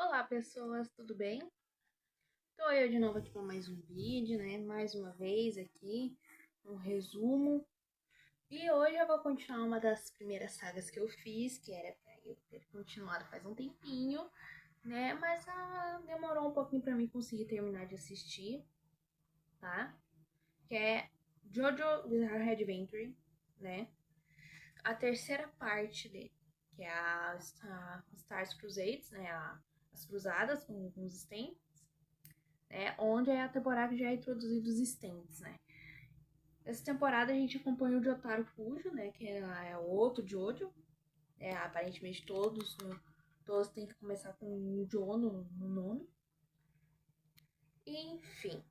Olá pessoas, tudo bem? Tô eu de novo aqui para mais um vídeo, né? Mais uma vez aqui, um resumo. E hoje eu vou continuar uma das primeiras sagas que eu fiz, que era pra eu ter continuado faz um tempinho, né? Mas demorou um pouquinho pra mim conseguir terminar de assistir, tá? Que é Jojo Bizarre Adventure, né? A terceira parte dele, que é a Stars Crusades, né? As Cruzadas com os Sten, né? Onde é a temporada que já é introduzido os stands, né? Essa temporada a gente acompanha o Jotaro Kujo, né? Que é o outro Jojo. Aparentemente todos têm que começar com um Jo no nome. Enfim,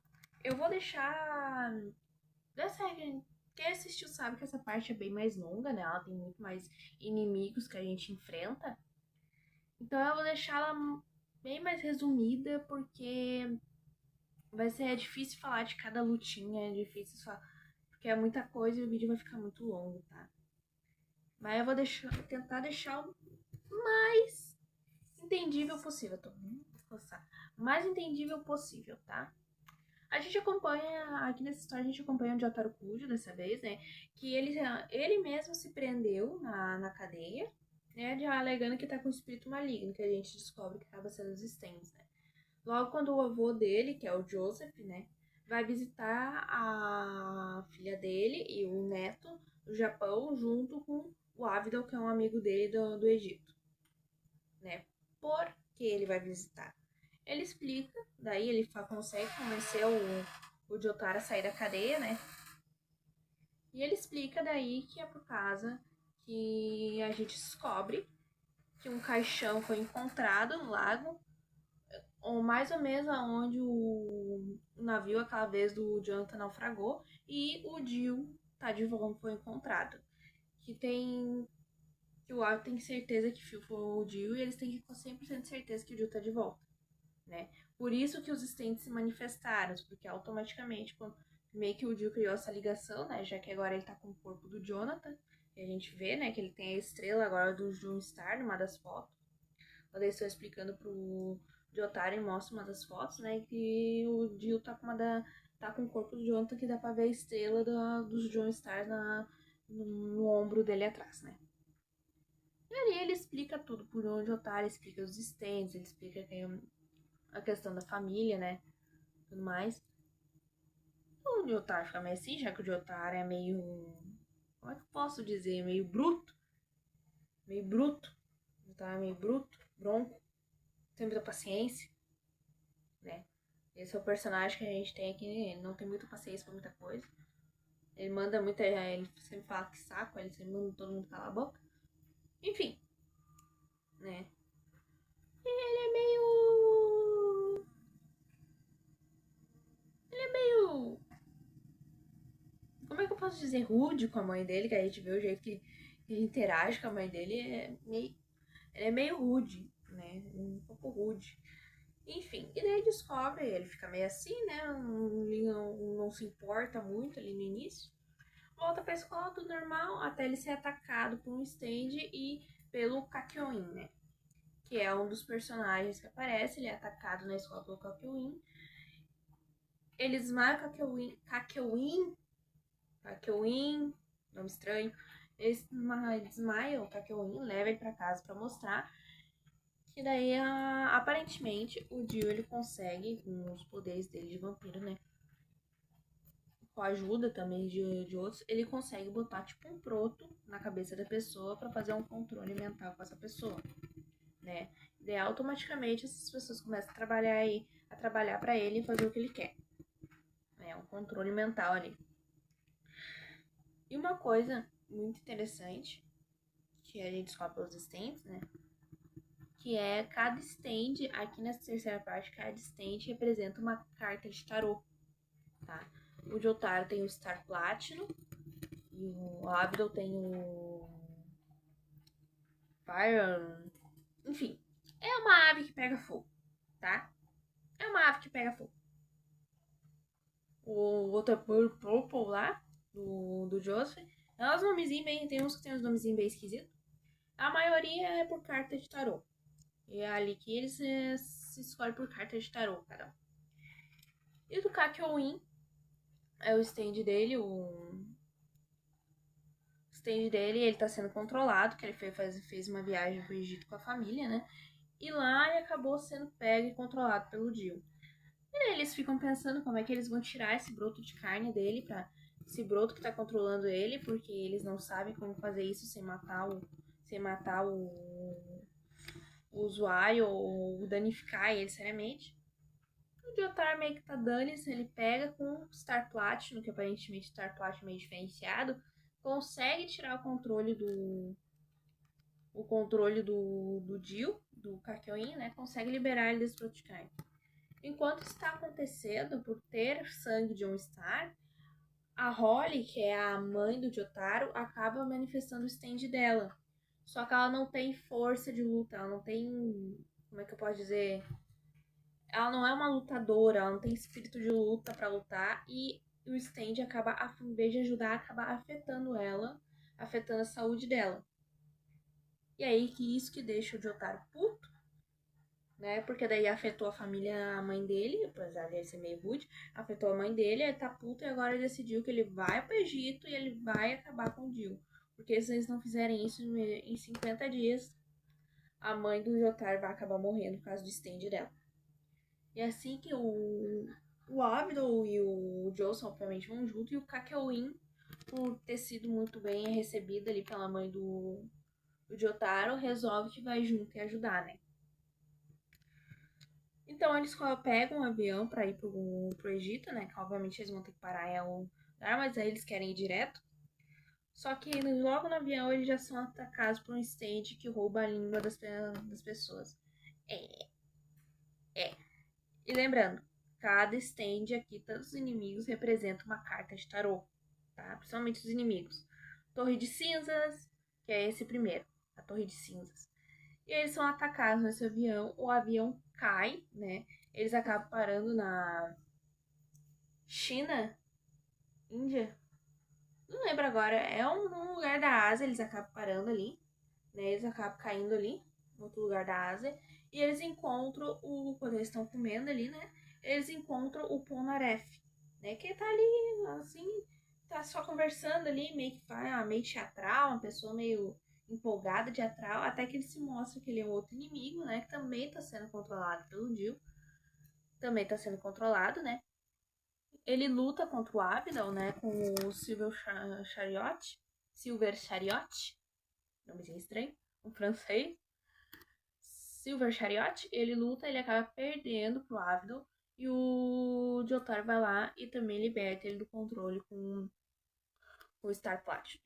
eu vou deixar. Quem assistiu sabe que essa parte é bem mais longa, né? Ela tem muito mais inimigos que a gente enfrenta. Então eu vou deixá-la bem mais resumida, porque é difícil falar de cada lutinha, é difícil falar, porque é muita coisa e o vídeo vai ficar muito longo, tá? Mas eu vou tentar deixar o mais entendível possível. Tô muito cansada. Mais entendível possível, tá? A gente acompanha, aqui nessa história, a gente acompanha o Jotaro Kujo dessa vez, né? Que ele mesmo se prendeu na cadeia, né? Alegando que tá com espírito maligno, que a gente descobre que acaba sendo os Stens, né? Logo quando o avô dele, que é o Joseph, né, vai visitar a filha dele e o neto no Japão, junto com o Ávido, que é um amigo dele do Egito, né? Por que ele vai visitar? Ele explica, daí ele consegue convencer o Jotaro a sair da cadeia, né? E ele explica daí que é por causa que a gente descobre que um caixão foi encontrado no lago, ou mais ou menos aonde o navio aquela vez do Jonathan naufragou e o Jill tá de volta, foi encontrado. Que o Ave tem certeza que foi o Jill e eles têm que com 100% de certeza que o Jill tá de volta, né? Por isso que os Stents se manifestaram, porque automaticamente quando meio que o Jill criou essa ligação, né, já que agora ele tá com o corpo do Jonathan, e a gente vê, né, que ele tem a estrela agora do Jun Star numa das fotos. Quando eles estão explicando pro Jotaro e mostra uma das fotos, né? Que o Jill tá com o corpo do Jonathan, que dá pra ver a estrela dos John Stars no ombro dele atrás, né? E ali ele explica tudo por onde o Jotaro explica os stands, ele explica a questão da família, né? Tudo mais. O Jotaro fica meio assim, já que o Jotaro é meio. Como é que eu posso dizer? Meio bruto. Meio bruto. O Jotaro é meio bruto, bronco, tem muita paciência, né? Esse é o personagem que a gente tem aqui, ele não tem muita paciência pra muita coisa. Ele manda muita. Ele sempre fala que saco, ele sempre manda todo mundo calar a boca. Enfim, né? E ele é meio. Ele é meio. Como é que eu posso dizer? Rude com a mãe dele, que a gente vê o jeito que ele interage com a mãe dele. Ele é meio rude, né? Um pouco rude. Enfim, e daí descobre, ele fica meio assim, né? Não se importa muito ali no início. Volta pra escola, tudo normal, até ele ser atacado por um stand e pelo Kakyoin, né? Que é um dos personagens que aparece, ele é atacado na escola pelo Kakyoin. Eles esmagam Kakyoin, nome estranho. Eles desmaiam o Kakyoin, levam ele pra casa pra mostrar. Que daí, aparentemente, o Dio ele consegue, com os poderes dele de vampiro, né? Com a ajuda também de outros, ele consegue botar tipo um proto na cabeça da pessoa para fazer um controle mental com essa pessoa, né? E daí, automaticamente essas pessoas começam a trabalhar para ele e fazer o que ele quer. É um controle mental ali. E uma coisa muito interessante que a gente descobre pelos stands, né? Que é cada stand, aqui nessa terceira parte, cada stand representa uma carta de tarô, tá? O Jotaro tem o Star Platinum, e o Abdul tem o Fire. Enfim, é uma ave que pega fogo, tá? É uma ave que pega fogo. O outro é Purple lá, do Joseph. É uns nomezinhos bem. Tem uns que tem uns nomezinhos bem esquisitos. A maioria é por carta de tarô. E é ali que eles se escolhem por carta de tarô, cara. E do Kakyoin é o stand dele, o stand dele, ele tá sendo controlado, que ele fez uma viagem pro Egito com a família, né? E lá ele acabou sendo pego e controlado pelo Dio. E aí eles ficam pensando como é que eles vão tirar esse broto de carne dele, esse broto que tá controlando ele, porque eles não sabem como fazer isso sem matar o usuário ou danificar ele seriamente. O Jotaro meio que tá dane-se, ele pega com o Star Platinum, que aparentemente o Star Platinum é meio diferenciado, consegue tirar o controle do Dio, do Kakyoin, né? Consegue liberar ele desse broto de carne. Enquanto está acontecendo, por ter sangue de um Star, a Holly, que é a mãe do Jotaro, acaba manifestando o stand dela. Só que ela não tem força de luta, ela não tem. Como é que eu posso dizer? Ela não é uma lutadora, ela não tem espírito de luta pra lutar. E o stand acaba, em vez de ajudar, acaba afetando ela, afetando a saúde dela. E aí que isso que deixa o Jotaro puto, né? Porque daí afetou a família, a mãe dele, apesar de ele ser meio rude, afetou a mãe dele, ele tá puto e agora ele decidiu que ele vai pro Egito e ele vai acabar com o Dio. Porque se eles não fizerem isso em 50 dias, a mãe do Jotaro vai acabar morrendo por causa do stand dela. E assim que o Abdul e o Joe obviamente vão junto, e o Kakyoin, por ter sido muito bem recebida ali pela mãe do Jotaro, resolve que vai junto e ajudar, né? Então eles pegam um avião pra ir pro Egito, né? Que obviamente eles vão ter que parar em algum lugar, mas aí eles querem ir direto. Só que logo no avião eles já são atacados por um stand que rouba a língua das pessoas. É, é. E lembrando, cada stand aqui, todos os inimigos representam uma carta de tarô, tá? Principalmente os inimigos. Torre de Cinzas, que é esse primeiro, a Torre de Cinzas. E eles são atacados nesse avião, o avião cai, né? Eles acabam parando na China, Índia, não lembro agora, é um lugar da Ásia, eles acabam parando ali, né? Eles acabam caindo ali, em outro lugar da Ásia, e eles encontram quando eles estão comendo ali, né? Eles encontram o Polnareff, né? Que tá ali, assim, tá só conversando ali, meio que meio teatral, uma pessoa meio empolgada, teatral, até que ele se mostra que ele é um outro inimigo, né? Que também tá sendo controlado pelo Dio, também tá sendo controlado, né? Ele luta contra o Abdal, né? Com o Chariot. Silver Chariot. Nomezinho estranho. Um francês. Silver Chariot. Ele luta, ele acaba perdendo pro Abdal. E o Jotaro vai lá e também liberta ele do controle com o Star Platinum.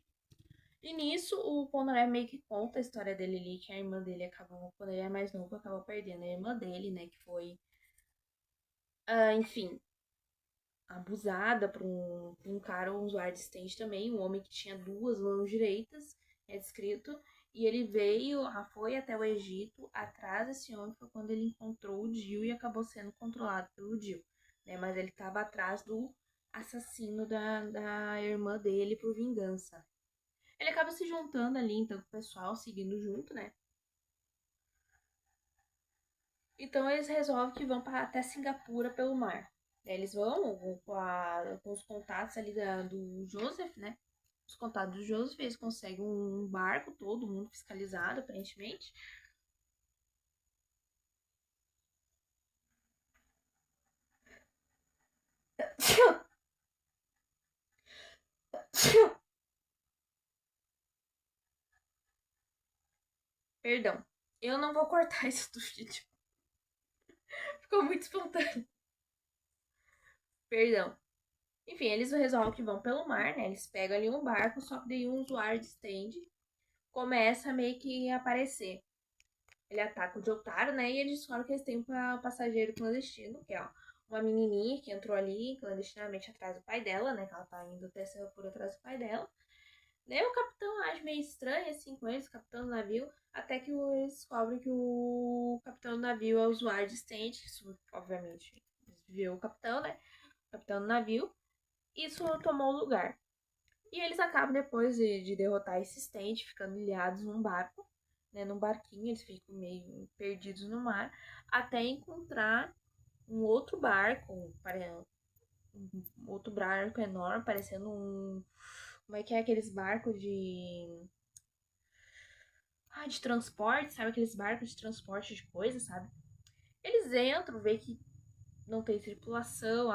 E nisso, o Polnareff meio que conta a história dele ali, que a irmã dele acabou, quando ele é mais novo, acabou perdendo a irmã dele, né? Que foi, enfim, abusada por um cara, um usuário de stand também, um homem que tinha duas mãos direitas, é descrito, e ele foi até o Egito atrás desse homem, foi quando ele encontrou o Dio e acabou sendo controlado pelo Dio, né? Mas ele estava atrás do assassino da irmã dele por vingança. Ele acaba se juntando ali, então, com o pessoal, seguindo junto, né? Então eles resolvem que vão até Singapura pelo mar. Eles vão com os contatos ali do Joseph, né? Os contatos do Joseph, eles conseguem um barco, todo mundo fiscalizado, aparentemente. Perdão. Eu não vou cortar isso do vídeo. Ficou muito espontâneo. Perdão. Enfim, eles resolvem que vão pelo mar, né? Eles pegam ali um barco, só que daí um usuário de stand começa a meio que aparecer. Ele ataca o Jotaro, né? E eles descobrem que eles têm um passageiro clandestino, que é uma menininha que entrou ali clandestinamente atrás do pai dela, né? Que ela tá indo até Singapura atrás do pai dela. Daí o capitão age meio estranho, assim, com eles, o capitão do navio, até que eles descobrem que o capitão do navio é o usuário de stand, isso, obviamente, viu o capitão, né? O capitão do navio. Isso tomou o lugar. E eles acabam, depois de derrotar esse stand, ficando ilhados num barco, né, num barquinho, eles ficam meio perdidos no mar, até encontrar um outro barco, um outro barco enorme, parecendo um... Como é que é aqueles barcos de transporte, sabe? Aqueles barcos de transporte de coisas, sabe? Eles entram, vê que não tem tripulação,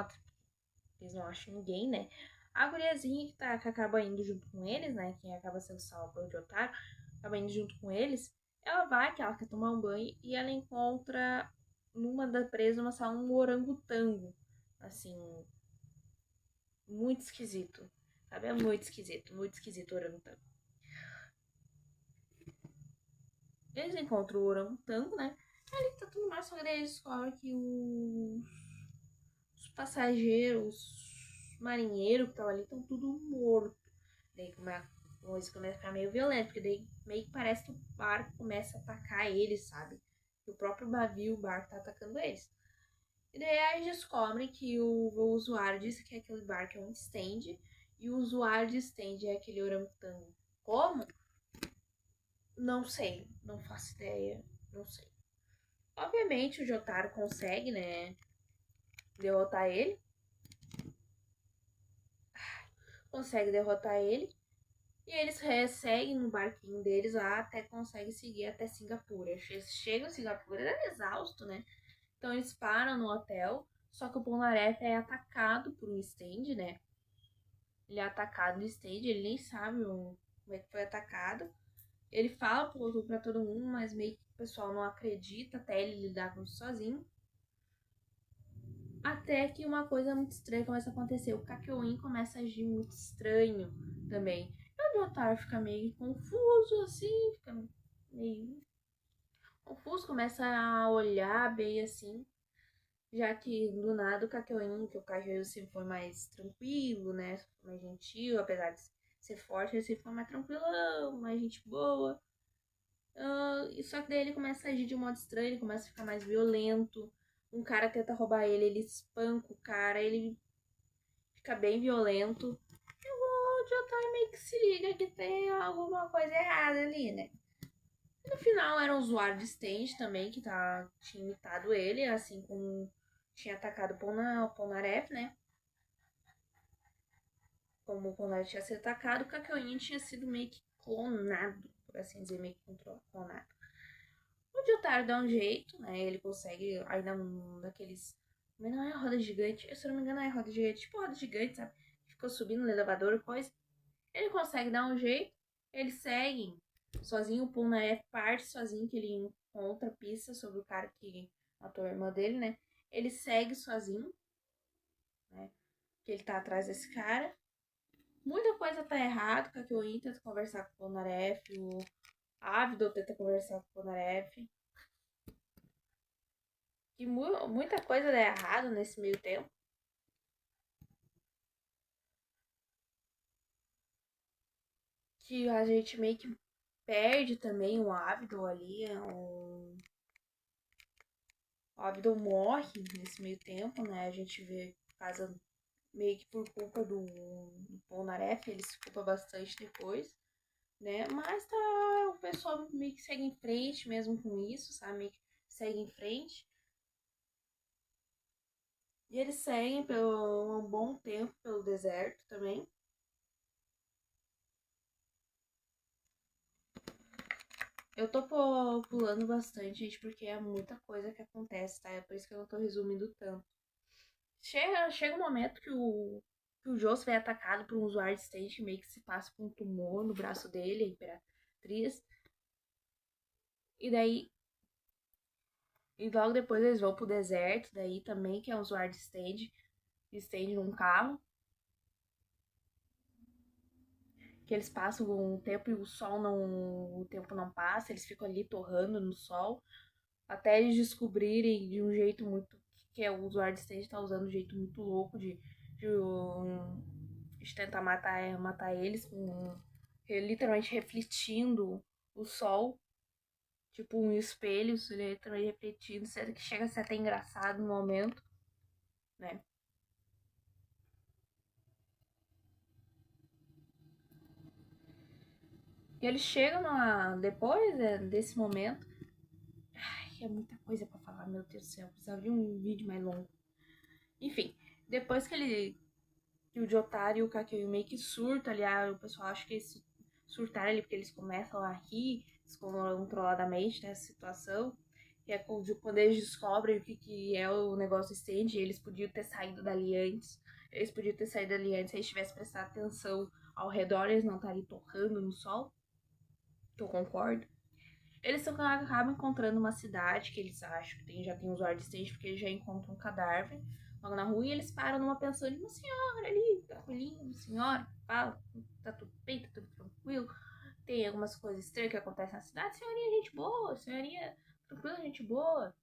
eles não acham ninguém, né? A guriazinha que acaba indo junto com eles, né? Quem acaba sendo salva pelo Jotaro, acaba indo junto com eles. Ela vai, que ela quer tomar um banho, e ela encontra numa da presa uma sala um orangotango. Assim, muito esquisito. Sabe? É muito esquisito o orangotango. Eles encontram o orangotango, né? Ali tá tudo mais, só que daí eles descobrem que os passageiros, os marinheiros que estavam ali estão tudo morto. Daí a coisa começa a ficar meio violenta, porque daí meio que parece que o barco começa a atacar eles, sabe? Que o próprio navio, o barco tá atacando eles. E daí aí descobrem que o usuário disse que aquele barco é um stand, e o usuário de stand é aquele orangotango. Como? Não sei, não faço ideia, não sei. Obviamente o Jotaro consegue, né, derrotar ele. Consegue derrotar ele. E eles seguem no barquinho deles lá até conseguem seguir até Singapura. Eles chegam em Singapura, é exausto, né? Então eles param no hotel. Só que o Polnareff é atacado por um stand, né? Ele é atacado no stand, ele nem sabe como é que foi atacado. Ele fala pra todo mundo, mas meio que o pessoal não acredita até ele lidar com isso sozinho. Até que uma coisa muito estranha começa a acontecer. O Kakyoin começa a agir muito estranho também. E o Jotaro fica meio confuso, assim, fica meio confuso, começa a olhar bem assim. Já que do nada o Kakyoin, que o Kakyoin sempre foi mais tranquilo, né? Mais gentil, apesar de ser forte, ele sempre foi mais tranquilão, mais gente boa. Só que daí ele começa a agir de um modo estranho, ele começa a ficar mais violento. Um cara tenta roubar ele, ele espanca o cara, ele fica bem violento. E o Jotaro meio que se liga que tem alguma coisa errada ali, né? E no final era um usuário de stand também que tinha imitado ele, assim como tinha atacado o Polnareff, né? Como o Polnareff tinha sido atacado, o Kakyoin tinha sido meio que clonado, por assim dizer, meio que clonado. O Jotaro dá um jeito, né? Ele consegue ainda um daqueles. Mas não é roda gigante, se eu não me engano é roda gigante, tipo roda gigante, sabe? Ficou subindo no elevador e coisa. Ele consegue dar um jeito, eles seguem sozinho, o Polnareff parte sozinho, que ele encontra pista sobre o cara que matou a irmã dele, né? Ele segue sozinho, né? Que ele tá atrás desse cara. Muita coisa tá errada, o Kakyoin tenta conversar com o Polnareff, o Ávido tenta conversar com o Polnareff. E muita coisa dá errado nesse meio tempo. Que a gente meio que perde também o Ávido ali. O Ávido morre nesse meio tempo, né? A gente vê casa meio que por culpa do Polnareff, ele se culpa bastante depois, né? Mas tá, o pessoal meio que segue em frente mesmo com isso, sabe? Meio que segue em frente. E eles seguem pelo um bom tempo pelo deserto também. Eu tô pulando bastante, gente, porque é muita coisa que acontece, tá? É por isso que eu não tô resumindo tanto. Chega um momento que o Joss é atacado por um usuário de stage, meio que se passa com um tumor no braço dele, a Imperatriz. E daí. E logo depois eles vão pro deserto, daí também, que é um usuário de stand num carro. Que eles passam um tempo e o sol não. O tempo não passa, eles ficam ali torrando no sol. Até eles descobrirem de um jeito muito. Que é o usuário de stand tá usando um jeito muito louco de tentar matar eles, literalmente refletindo o sol, tipo um espelho, literalmente refletindo, sendo que chega a ser até engraçado no momento, né? E eles chegam depois desse momento. Ai, é muita coisa pra falar, meu Deus do céu. Precisava de um vídeo mais longo. Enfim, depois que o Jotaro e o Kakyoin meio que surtam ali, o pessoal acha que eles surtaram ali porque eles começam a rir descontroladamente nessa situação. Que é quando eles descobrem o que é o negócio stand, eles podiam ter saído dali antes. Eles podiam ter saído dali antes se eles tivessem prestado atenção ao redor, eles não estariam torrando no sol. Que eu concordo. Eles acabam encontrando uma cidade que eles acham que já tem usuário de stand, porque eles já encontram um cadáver logo na rua e eles param numa pensão de uma senhora ali, tranquilinho, senhora, fala, tá tudo bem, tá tudo tranquilo. Tem algumas coisas estranhas que acontecem na cidade. Senhorinha, gente boa, senhorinha tranquila, gente boa.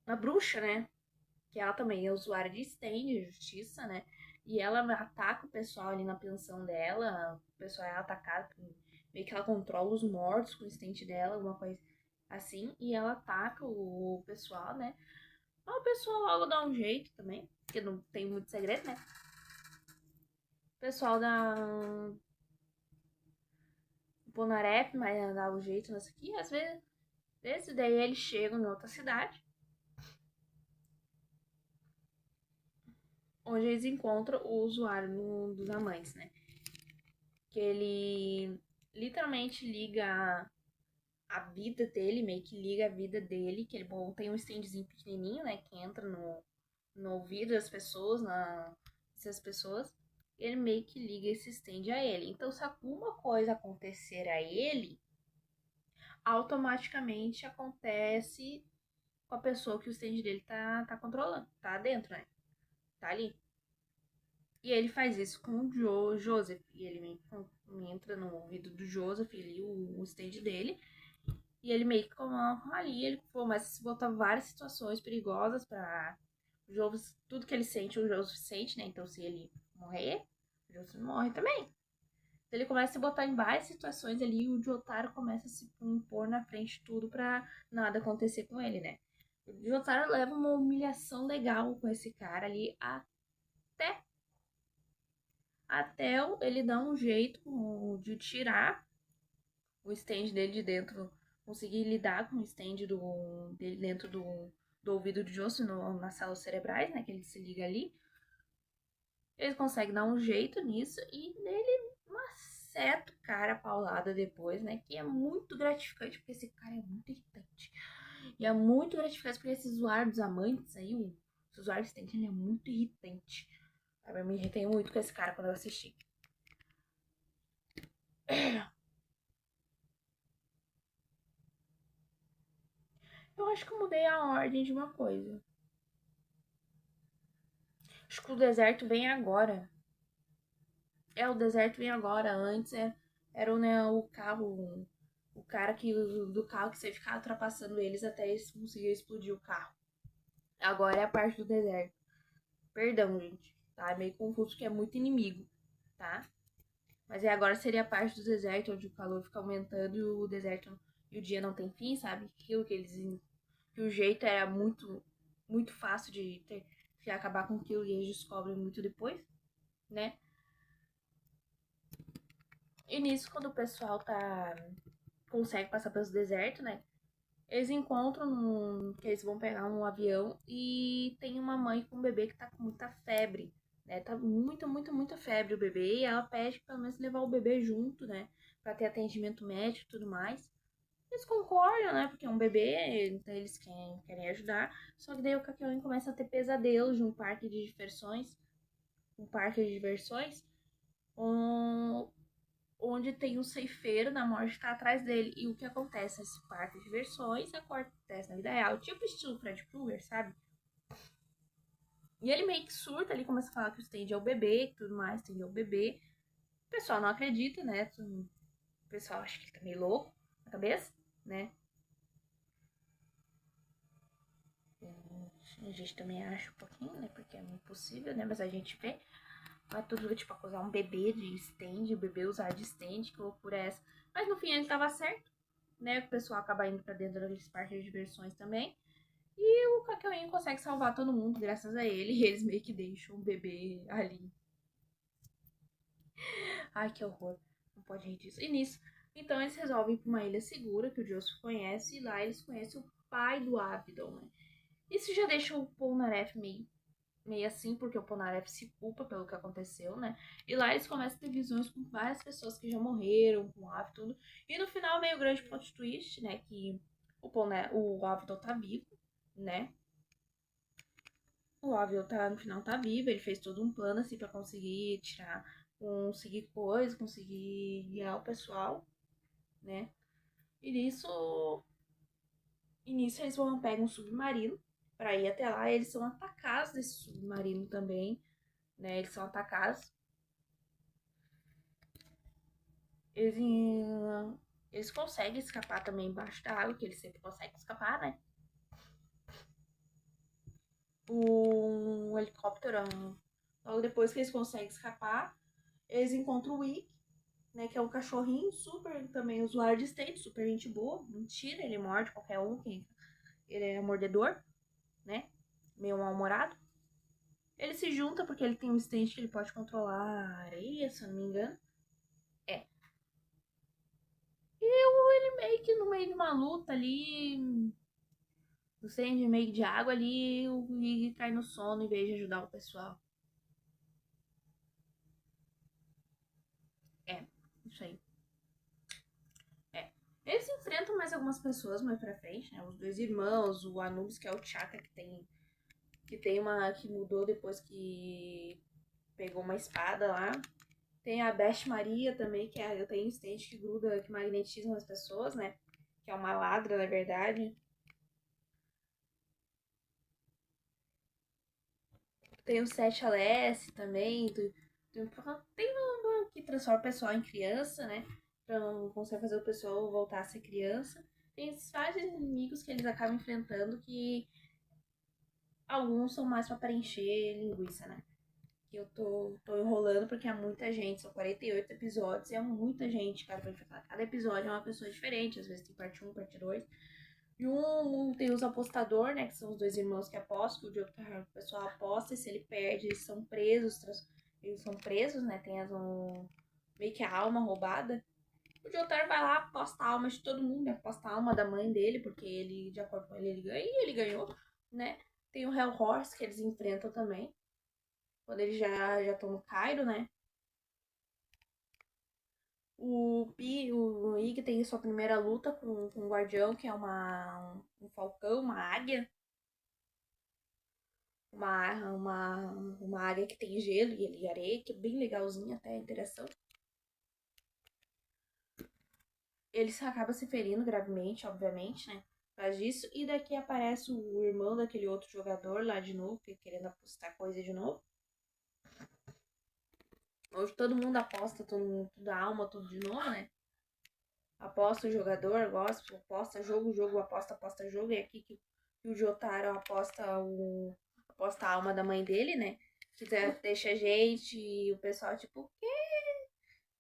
A bruxa, né? Que ela também é usuária de stand, de justiça, né? E ela ataca o pessoal ali na pensão dela. O pessoal é atacado, meio que ela controla os mortos com o stand dela, alguma coisa assim. E ela ataca o pessoal, né? Mas o pessoal logo dá um jeito também, porque não tem muito segredo, né? O pessoal dá Bonarep, mas dá um jeito nessa aqui. Às vezes daí eles chegam em outra cidade, onde eles encontram o usuário dos amantes, né? Que ele literalmente liga a vida dele, meio que liga a vida dele, que ele tem um standzinho pequenininho, né? Que entra no ouvido das pessoas, dessas pessoas. Ele meio que liga esse stand a ele. Então, se alguma coisa acontecer a ele, automaticamente acontece com a pessoa que o stand dele tá controlando, tá dentro, né? Tá ali. E ele faz isso com o Joseph. E ele meio que entra no ouvido do Joseph, ali, o stand dele. E ele meio que coloca ali, ele começa a se botar várias situações perigosas pra o Joseph, tudo que ele sente, o Joseph sente, né? Então se ele morrer, o Joseph morre também. Então, ele começa a se botar em várias situações ali e o Jotaro começa a se impor na frente de tudo pra nada acontecer com ele, né? O Jotaro leva uma humilhação legal com esse cara ali até até ele dar um jeito de tirar o stand dele de dentro, conseguir lidar com o stand dele dentro do ouvido de osso nas células cerebrais, né, que ele se liga ali. Ele consegue dar um jeito nisso e ele maceta o cara paulada depois, né, que é muito gratificante, porque esse cara é muito irritante. E é muito gratificante porque esse usuário dos amantes aí, o usuário do stand, ele é muito irritante. Eu me irritei muito com esse cara quando eu assisti. Eu acho que eu mudei a ordem de uma coisa. Acho que o deserto vem agora. O deserto vem agora. Antes era né, o carro. O cara do carro que você ficava ultrapassando eles até eles conseguirem explodir o carro. Agora é a parte do deserto. Perdão, gente. Tá? É meio confuso porque é muito inimigo, tá? Mas agora seria a parte do deserto onde o calor fica aumentando e o deserto e o dia não tem fim, sabe? Aquilo que eles. Que o jeito era muito fácil de acabar com aquilo e eles descobrem muito depois, né? E nisso, quando o pessoal consegue passar pelo deserto, né? Eles encontram que eles vão pegar um avião e tem uma mãe com um bebê que tá com muita febre, né? Tá muita febre o bebê e ela pede pelo menos levar o bebê junto, né? Pra ter atendimento médico e tudo mais. Eles concordam, né? Porque é um bebê, então eles querem ajudar. Só que daí o Kakyoin começa a ter pesadelos de um parque de diversões. Um parque de diversões. Onde tem um ceifeiro da morte que tá atrás dele. E o que acontece nesse parque de diversões acontece na vida real. Tipo estilo Fred Krueger, sabe? E ele meio que surta ali, começa a falar que o Stand é o bebê e tudo mais, Stand é o bebê. O pessoal não acredita, né? O pessoal acha que ele tá meio louco na cabeça, né? A gente também acha um pouquinho, né? Porque é impossível, né? Mas a gente vê. Não é tudo, tipo, acusar um bebê de stand, o bebê usar de stand, que loucura é essa. Mas no fim ele tava certo, né? O pessoal acaba indo pra dentro daqueles parques de diversões também. E o Kakyoin consegue salvar todo mundo graças a ele. E eles meio que deixam o bebê ali. Ai, que horror. Não pode rir disso. E nisso, então eles resolvem ir pra uma ilha segura que o Joseph conhece. E lá eles conhecem o pai do Avidon, né? Isso já deixa o Polnareff meio assim, porque o Polnareff se culpa pelo que aconteceu, né? E lá eles começam a ter visões com várias pessoas que já morreram, com o Avidon, tudo. E no final, meio grande plot twist, né? Que o Avidon tá vivo, né? O Avidon tá, no final tá vivo, ele fez todo um plano assim pra conseguir conseguir coisa, conseguir guiar o pessoal, né? E nisso eles vão pegar um submarino pra ir até lá. Eles são atacados desse submarino também, né? Eles são atacados. Eles, eles conseguem escapar também embaixo da água, que eles sempre conseguem escapar, né? Um helicóptero, logo depois que eles conseguem escapar, eles encontram o Wick, né? Que é um cachorrinho super também usuário de state, super gente boa. Mentira, ele morde qualquer um, ele é mordedor, né? Meio mal-humorado. Ele se junta porque ele tem um stand que ele pode controlar a areia, se eu não me engano. É. E ele meio que no meio de uma luta ali, no stand meio de água ali, o Ig cai no sono em vez de ajudar o pessoal. É, isso aí. É. Eles enfrentam mais algumas pessoas mais pra frente, né? Os dois irmãos, o Anubis, que é o Chaka, que tem uma que mudou depois que pegou uma espada lá. Tem a Beth Maria também, que eu tenho um stand que gruda, que magnetiza as pessoas, né? Que é uma ladra, na verdade. Tem o 7LS também. Tem uma que transforma o pessoal em criança, né? Pra não conseguir fazer o pessoal voltar a ser criança. Tem esses vários inimigos que eles acabam enfrentando que alguns são mais pra preencher linguiça, né? Que eu tô enrolando porque é muita gente, são 48 episódios e é muita gente, cara, pra enfrentar. Cada episódio é uma pessoa diferente, às vezes tem parte 1, parte 2. E um tem os apostadores, né? Que são os dois irmãos que apostam, que o Diogo o pessoal aposta, e se ele perde, eles são presos. Eles são presos, né? Tem meio que a alma roubada. O Jotaro vai lá, aposta a alma de todo mundo, né? Aposta a alma da mãe dele, porque ele, de acordo com ele ganha, e ele ganhou, né? Tem o Hell Horse que eles enfrentam também. Quando eles já estão no Cairo, né? O Ig tem sua primeira luta com um guardião, que é um falcão, uma águia. Uma área que tem gelo e areia, que é bem legalzinha até a interação. Ele acaba se ferindo gravemente, obviamente, né? Por causa disso. E daqui aparece o irmão daquele outro jogador lá de novo, querendo apostar coisa de novo. Hoje todo mundo aposta, tudo alma, tudo de novo, né? Aposta o jogador, gosta, aposta jogo, aposta jogo. E aqui que o Jotaro aposta a alma da mãe dele, né? Que deixa a gente e o pessoal, tipo,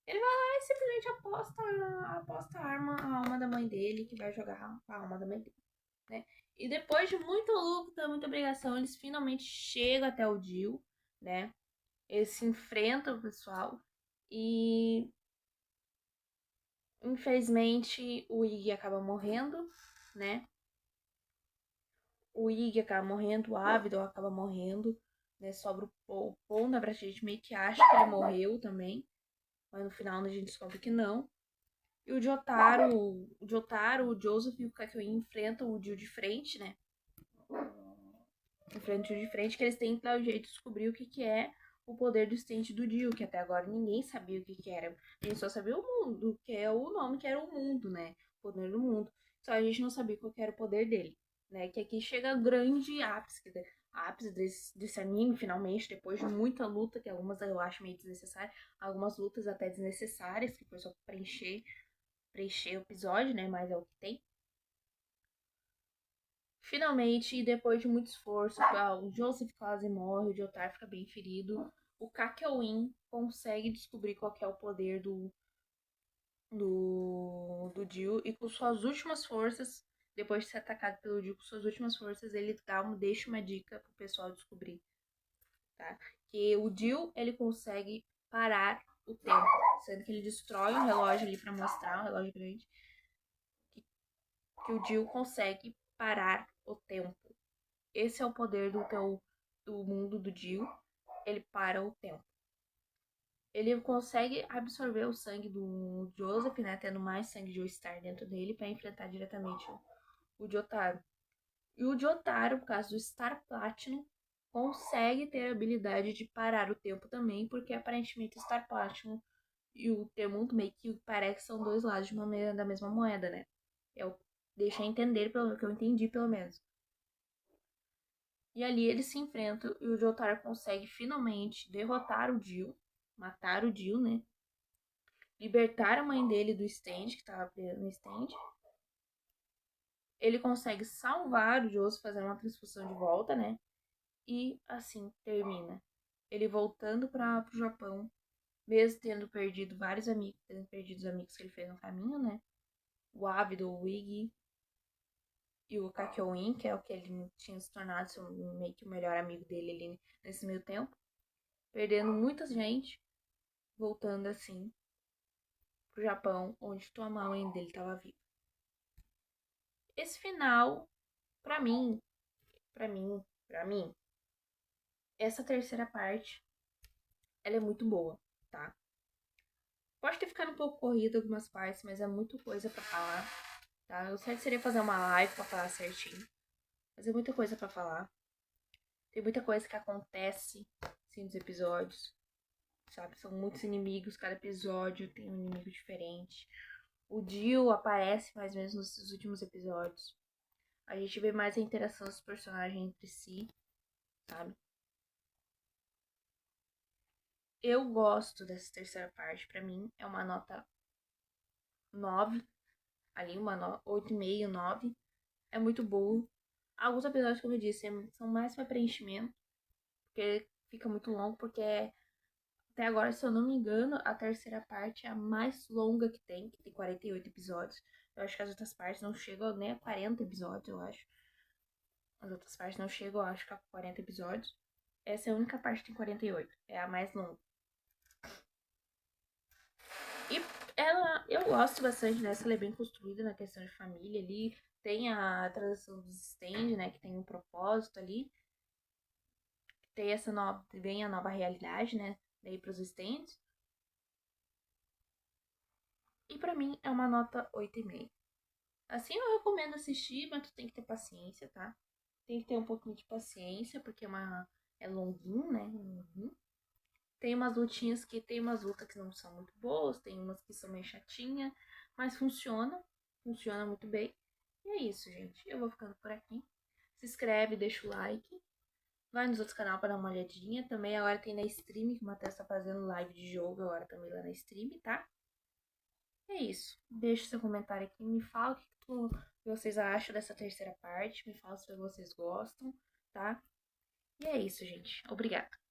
ele vai lá e simplesmente aposta a alma da mãe dele, que vai jogar a alma da mãe dele, né? E depois de muita luta, muita obrigação, eles finalmente chegam até o Dio, né? Eles se enfrentam, pessoal, e infelizmente o Iggy acaba morrendo, né? O Iggy acaba morrendo, o Avidon acaba morrendo, né? Sobra o Paul, na verdade a gente meio que acha que ele morreu também, mas no final a gente descobre que não. E o Joseph e o Kakyoin enfrentam o Dio de frente, né? Enfrentam o Dio de frente, que eles tentam dar o jeito de descobrir o que é o poder do Stent do Dio, que até agora ninguém sabia o que era. A gente só sabia o mundo, que é o nome que era o mundo, né? O poder do mundo. Só a gente não sabia qual era o poder dele, né? Que aqui chega grande ápice desse anime, finalmente, depois de muita luta, que algumas eu acho meio desnecessárias, algumas lutas até desnecessárias, que foi só pra preencher o episódio, né? Mas é o que tem. Finalmente, depois de muito esforço, o Joseph quase morre, o Jotaro fica bem ferido. O Kakyoin consegue descobrir qual é o poder do Dio e com suas últimas forças, depois de ser atacado pelo Dio, com suas últimas forças, ele deixa uma dica pro pessoal descobrir, tá? Que o Dio, ele consegue parar o tempo. sendo que ele destrói um relógio ali pra mostrar, um relógio grande, que o Dio consegue parar o tempo. Esse é o poder do mundo do Dio. Ele para o tempo. Ele consegue absorver o sangue do Joseph, né? Tendo mais sangue de Joestar dentro dele para enfrentar diretamente o Jotaro. E o Jotaro, por causa do Star Platinum, consegue ter a habilidade de parar o tempo também, porque aparentemente o Star Platinum e o T-Mundo meio que parece que são dois lados da mesma moeda, né? Eu deixei entender, pelo que eu entendi, pelo menos. E ali eles se enfrentam e o Jotaro consegue finalmente derrotar o Dio, matar o Dio, né? Libertar a mãe dele do stand, que estava preso no stand. Ele consegue salvar o Joseph, fazendo uma transfusão de volta, né? E assim termina. Ele voltando para o Japão, mesmo tendo perdido vários amigos, tendo perdido os amigos que ele fez no caminho, né? O Ávido, o Wiggy e o Kakyoin, que é o que ele tinha se tornado meio que o melhor amigo dele ali nesse meio tempo. Perdendo muita gente, voltando assim pro Japão, onde tua mãe dele estava viva. Esse final, pra mim, essa terceira parte, ela é muito boa, tá? Pode ter ficado um pouco corrido algumas partes, mas é muita coisa pra falar, tá? Eu certo seria fazer uma live pra falar certinho, mas é muita coisa pra falar. Tem muita coisa que acontece, assim, nos episódios, sabe? São muitos inimigos, cada episódio tem um inimigo diferente. O Dio aparece mais ou menos nos últimos episódios. A gente vê mais a interação dos personagens entre si, sabe? Eu gosto dessa terceira parte. Pra mim, é uma nota 9. Ali, uma 8,5, 9. É muito boa. Alguns episódios, como eu disse, são mais pra preenchimento. Porque fica muito longo. Porque até agora, se eu não me engano, a terceira parte é a mais longa que tem 48 episódios. Eu acho que as outras partes não chegam nem a 40 episódios, eu acho. As outras partes não chegam, eu acho que a 40 episódios. Essa é a única parte que tem 48. É a mais longa. E eu gosto bastante dessa, ela é bem construída na questão de família ali. Tem a transição dos stand, né, que tem um propósito ali. Tem essa nova, vem a nova realidade, né, daí pros stands. E pra mim é uma nota 8,5. Assim, eu recomendo assistir, mas tu tem que ter paciência, tá? Tem que ter um pouquinho de paciência, porque é longuinho, né? Tem umas lutinhas que tem umas lutas que não são muito boas, tem umas que são meio chatinhas, mas funciona muito bem. E é isso, gente. Eu vou ficando por aqui. Se inscreve, deixa o like. Vai nos outros canais para dar uma olhadinha. Também agora tem na stream, que o Matheus tá fazendo live de jogo agora também lá na stream, tá? É isso. Deixa seu comentário aqui. Me fala o que vocês acham dessa terceira parte. Me fala se vocês gostam, tá? E é isso, gente. Obrigada.